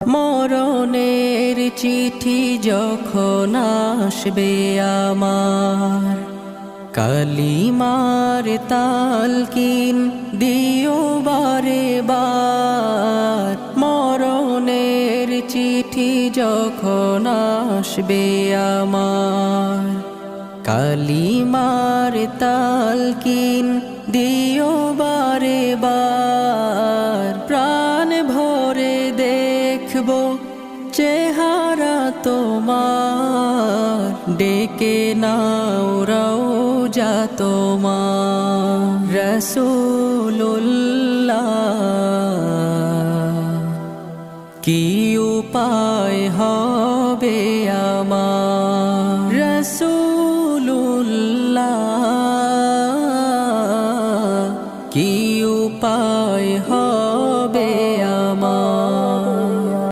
মরণের চিঠি যখন আসবে আমার, কালিমার তালকিন দিও বারে বার। মরণের চিঠি যখন আসবে আমার, কালিমার তালকিন দিও বারে বার। প্রাণ ভরে দেখব চেহারা তোমার, ডেকে নাও রওজা তোমার। রাসূলুল্লাহ কি উপায় হবে আমার, রাসূল